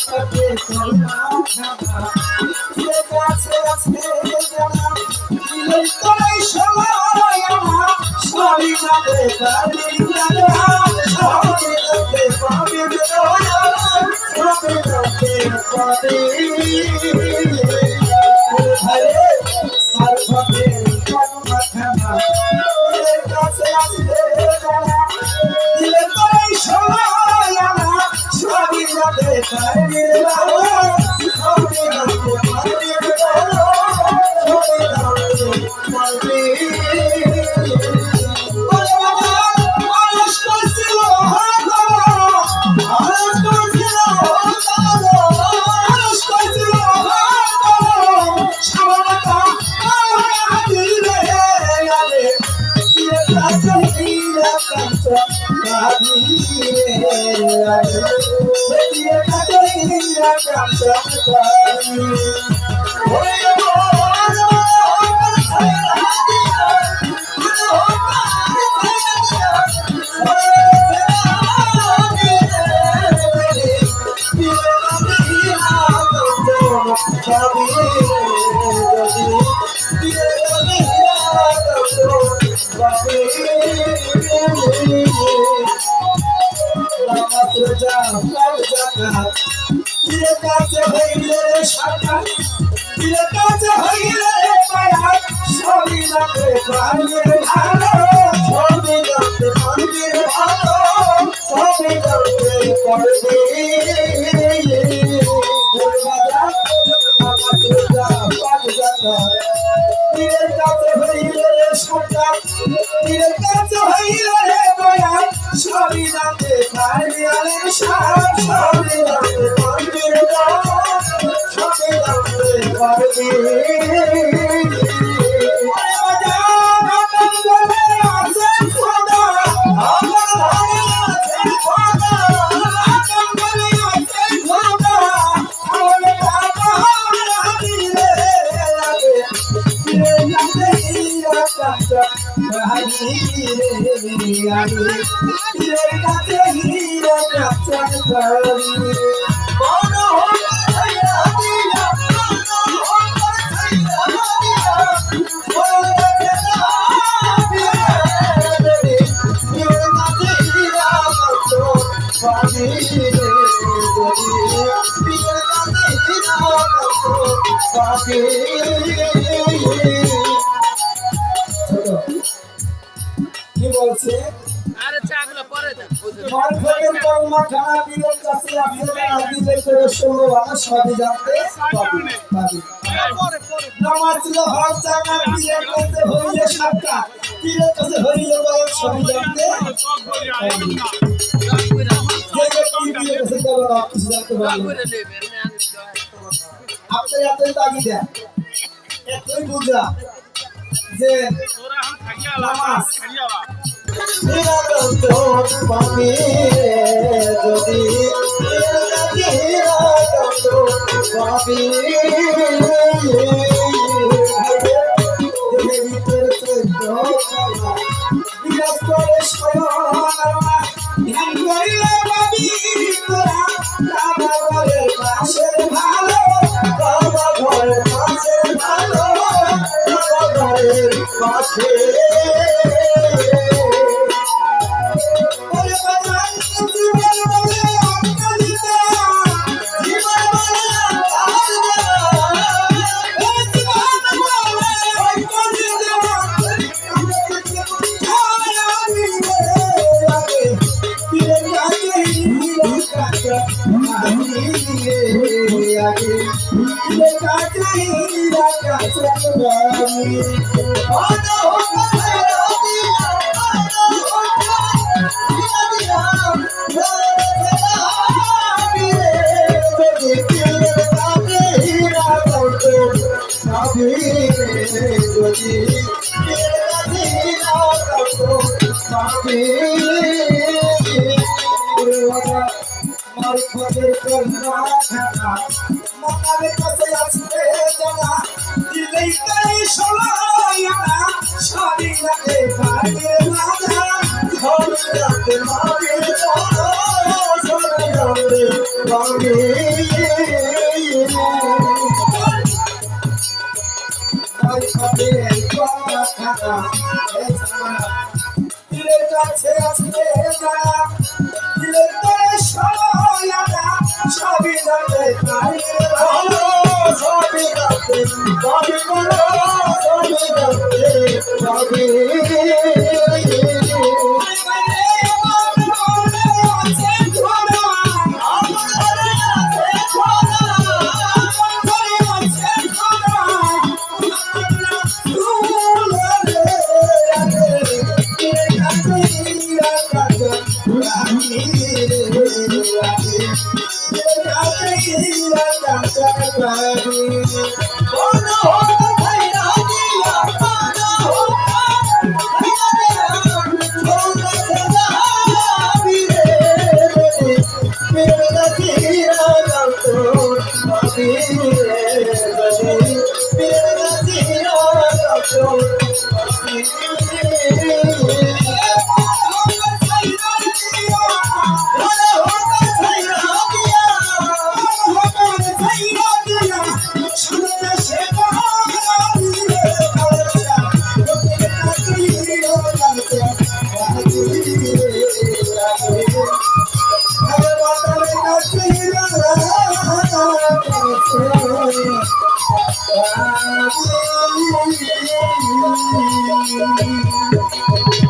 থাকে সোনা খানা দিলে কাছে আছে জানা দিলে তাই সময় আমার সবই যাবে তারি জানা সবই যাবে পাবে সবই যাবে পাবে হরে আর ভাবে সোনা খানা দিলে কাছে আছে জানা দিলে তাই সময় আমার সবই যাবে তারি জানা সবই যাবে পাবে সবই যাবে পাবে কি বলছে আরে চাগুলো পরে দেন মারফতের কলমা খানা দিলের কাছে আছে না দিলে করে শুনো ভালো সবই জানতে পাবি নামাজ ছিল হক জানা দিয়ে করতে হইলে সাতটা দিলে কাছে হইলে বয়স সবই জানতে পাবি যে ব্যক্তি দিয়ে কাছে গেল না কিছু জানতে পারবে আপনি আপনি তাগি দেন এতই বুঝা যে নামাজ পাবি যদি পাবি Bye. দিলের কাছে আসবে যারা দিলের তরে সবাই আমরা সবই জানতে পারি ভালো সবই জানতে সবই বলো সবই জানতে সবই Thank you.